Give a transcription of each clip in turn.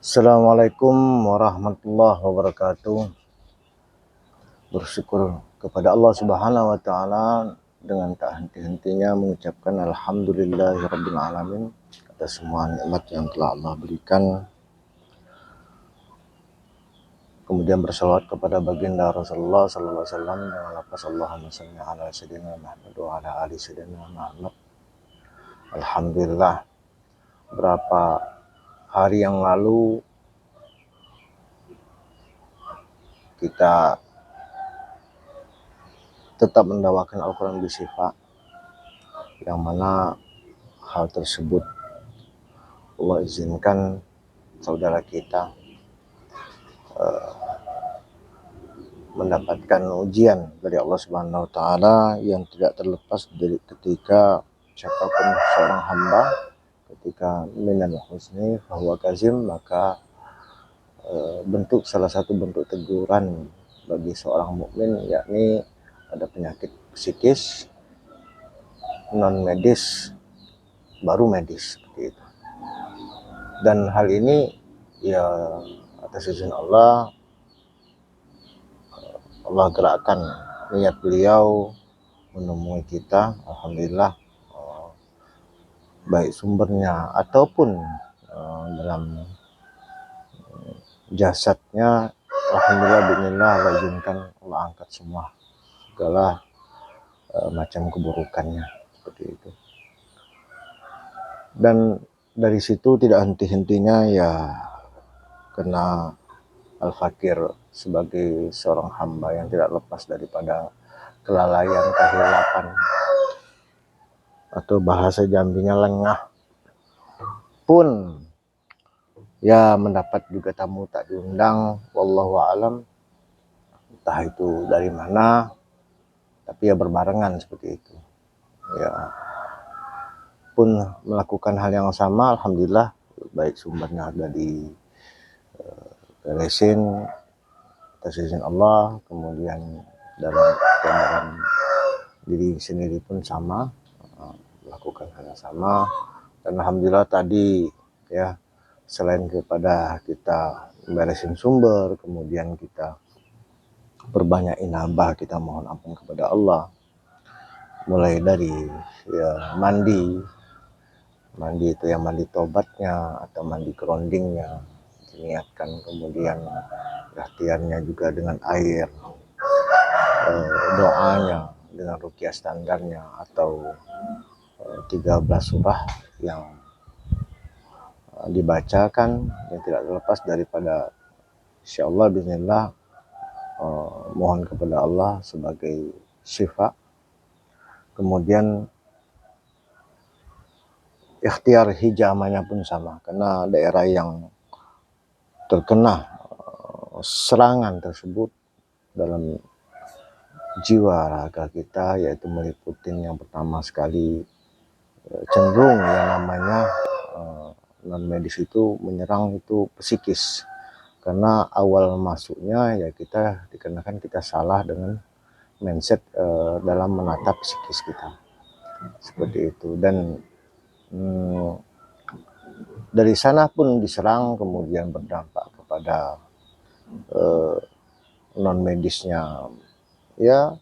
Assalamualaikum warahmatullahi wabarakatuh. Bersyukur kepada Allah Subhanahu wa taala dengan tak henti-hentinya mengucapkan alhamdulillahirabbil alamin atas semua nikmat yang telah Allah berikan. Kemudian bersalawat kepada baginda Rasulullah sallallahu alaihi wasallam dengan lafaz Allahumma shalli ala sayyidina Muhammad wa ala ali sayyidina Muhammad. Alhamdulillah, berapa hari yang lalu kita tetap mendakwakan Al-Quran bisyifa, yang mana hal tersebut Allah izinkan saudara kita mendapatkan ujian dari Allah Subhanahu wa taala yang tidak terlepas dari ketika siapapun seorang hamba ketika minal husni fahuwa kazim, maka salah satu bentuk teguran bagi seorang mukmin yakni ada penyakit psikis non medis baru medis seperti itu. Dan hal ini ya atas izin Allah gerakkan niat beliau menemui kita. Alhamdulillah, baik sumbernya ataupun dalam jasadnya, alhamdulillah bismillah Allah izinkan, Allah angkat semua segala macam keburukannya seperti itu. Dan dari situ tidak henti-hentinya ya kena Al-Fakir sebagai seorang hamba yang tidak lepas daripada kelalaian, kehilapan, atau bahasa Jambinya lengah pun ya mendapat juga tamu tak diundang, wallahu alam, entah itu dari mana, tapi ya berbarengan seperti itu. Ya pun melakukan hal yang sama, alhamdulillah, baik sumbernya ada di beresin atas izin Allah, kemudian dalam diri sendiri pun sama, melakukan hal yang sama. Dan alhamdulillah tadi ya, selain kepada kita beresin sumber, kemudian kita berbanyak inabah, kita mohon ampun kepada Allah, mulai dari ya mandi itu ya mandi tobatnya atau mandi kerondingnya diniatkan, kemudian ikhtiarnya juga dengan air, doanya dengan ruqyah standarnya atau 13 surah yang dibacakan, yang tidak terlepas daripada insyaallah bismillah mohon kepada Allah sebagai syifa. Kemudian ikhtiar hijamanya pun sama, karena daerah yang terkena serangan tersebut dalam jiwa raga kita, yaitu meliputi yang pertama sekali cenderung yang namanya non medis itu menyerang itu psikis, karena awal masuknya ya kita dikarenakan kita salah dengan mindset dalam menatap psikis kita seperti itu. Dan dari sana pun diserang, kemudian berdampak kepada non medisnya, ya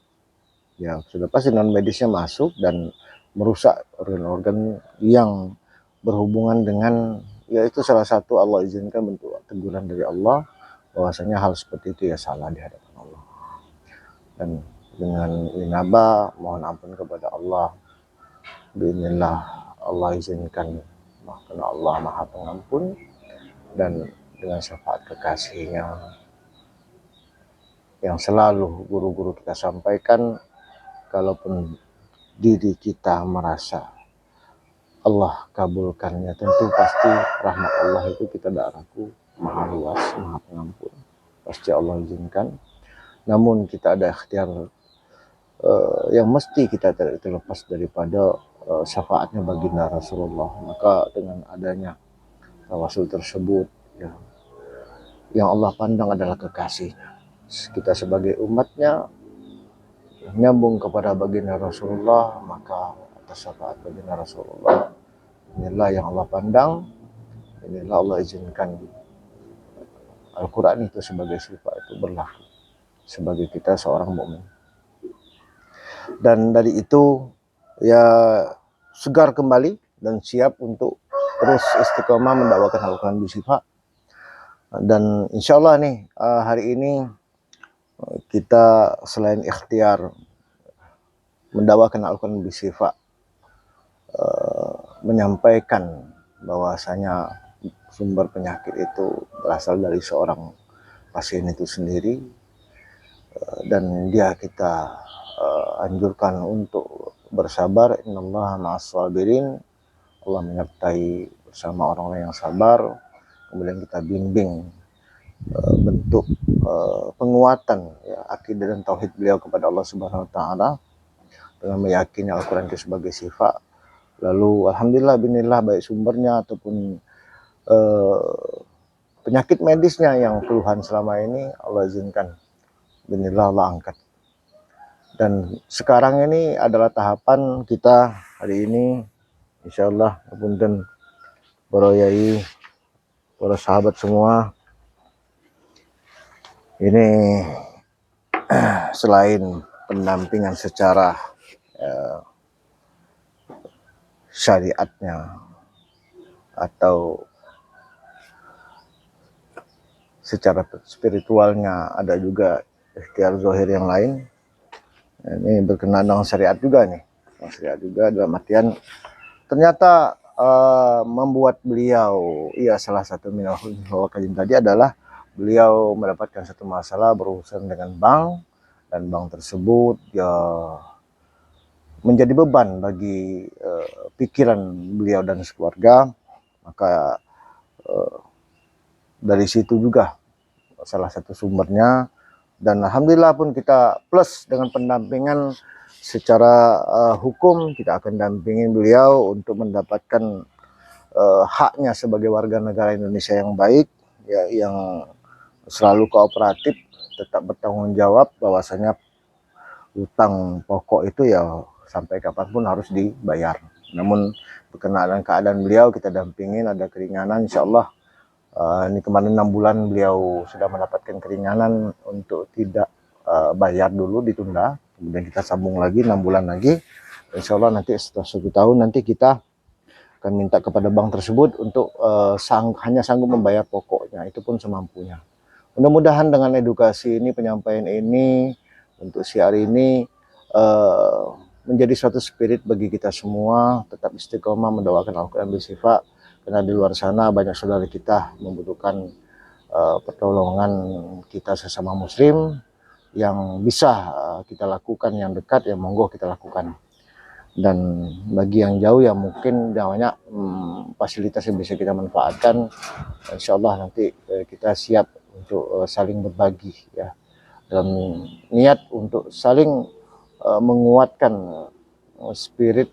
sudah pasti non medisnya masuk dan merusak organ-organ yang berhubungan dengan, yaitu salah satu Allah izinkan bentuk teguran dari Allah bahwasanya hal seperti itu ya salah di hadapan Allah. Dan dengan inaba mohon ampun kepada Allah, bismillah Allah izinkan, karena Allah Maha Pengampun, dan dengan syafaat kekasihnya yang selalu guru-guru kita sampaikan, kalaupun diri kita merasa Allah kabulkannya, tentu pasti rahmat Allah itu kita tidak ragu, maha luas, maha pengampun, pasti Allah izinkan. Namun kita ada ikhtiar yang mesti kita tidak terlepas daripada syafaatnya baginda Rasulullah. Maka dengan adanya tawasul tersebut ya, yang Allah pandang adalah kekasihnya, kita sebagai umatnya nyambung kepada baginda Rasulullah, maka atas syafaat baginda Rasulullah inilah yang Allah pandang, inilah Allah izinkan Al-Quran itu sebagai sifat itu berlaku sebagai kita seorang mukmin. Dan dari itu ya segar kembali dan siap untuk terus istiqomah mendakwakan Al-Quran bisifat. Dan insya Allah nih hari ini kita selain ikhtiar mendakwakan Al-Quran bisifat, menyampaikan bahwasanya sumber penyakit itu berasal dari seorang pasien itu sendiri, dan dia kita anjurkan untuk bersabar. Innallaha ma'as sabirin, Allah menyertai bersama orang-orang yang sabar. Kemudian kita bimbing bentuk penguatan ya, akidah dan tauhid beliau kepada Allah Subhanahu wa taala dengan meyakini Al-Quran itu sebagai sifat. Lalu alhamdulillah binillah, baik sumbernya ataupun penyakit medisnya yang keluhan selama ini Allah izinkan binillah Allah angkat. Dan sekarang ini adalah tahapan kita hari ini insyaallah, punten para yai, para sahabat semua, ini selain pendampingan secara syariatnya atau secara spiritualnya, ada juga ikhtiar zahir yang lain. Ini berkenaan dengan syariat juga nih, syariat juga dalam artian ternyata membuat beliau, salah satu minal hawakalim tadi adalah beliau mendapatkan satu masalah berurusan dengan bank, dan bank tersebut ya menjadi beban bagi pikiran beliau dan sekeluarga. Maka dari situ juga salah satu sumbernya. Dan alhamdulillah pun kita plus dengan pendampingan secara hukum, kita akan dampingin beliau untuk mendapatkan haknya sebagai warga negara Indonesia yang baik, ya, yang selalu kooperatif, tetap bertanggung jawab, bahwasanya utang pokok itu ya sampai kapanpun harus dibayar. Namun berkenaan keadaan beliau kita dampingin, ada keringanan insya Allah. Ini kemarin 6 bulan beliau sudah mendapatkan keringanan untuk tidak bayar dulu, ditunda. Kemudian kita sambung lagi 6 bulan lagi. Insya Allah nanti setelah 1 tahun nanti kita akan minta kepada bank tersebut untuk hanya sanggup membayar pokoknya, itu pun semampunya. Mudah-mudahan dengan edukasi ini, penyampaian ini untuk siar ini menjadi suatu spirit bagi kita semua, tetap istiqomah mendoakan Al-Quran bersifat. Karena di luar sana banyak saudara kita membutuhkan pertolongan kita sesama muslim, yang bisa kita lakukan, yang dekat ya monggo kita lakukan. Dan bagi yang jauh ya mungkin banyak fasilitas yang bisa kita manfaatkan. Insya Allah nanti kita siap untuk saling berbagi ya, dalam niat untuk saling menguatkan spirit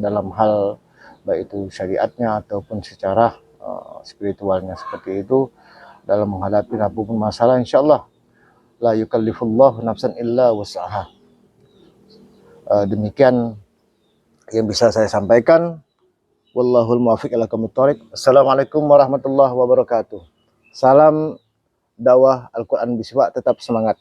dalam hal baik itu syariatnya ataupun secara spiritualnya. Seperti itu dalam menghadapi apapun masalah, insyaallah la yukallifullahu nafsan illa wus'aha. Demikian yang bisa saya sampaikan. Wallahul muwaffiq ila aqwamit thoriq. Assalamualaikum warahmatullahi wabarakatuh. Salam dakwah Al-Quran bisifat, tetap semangat.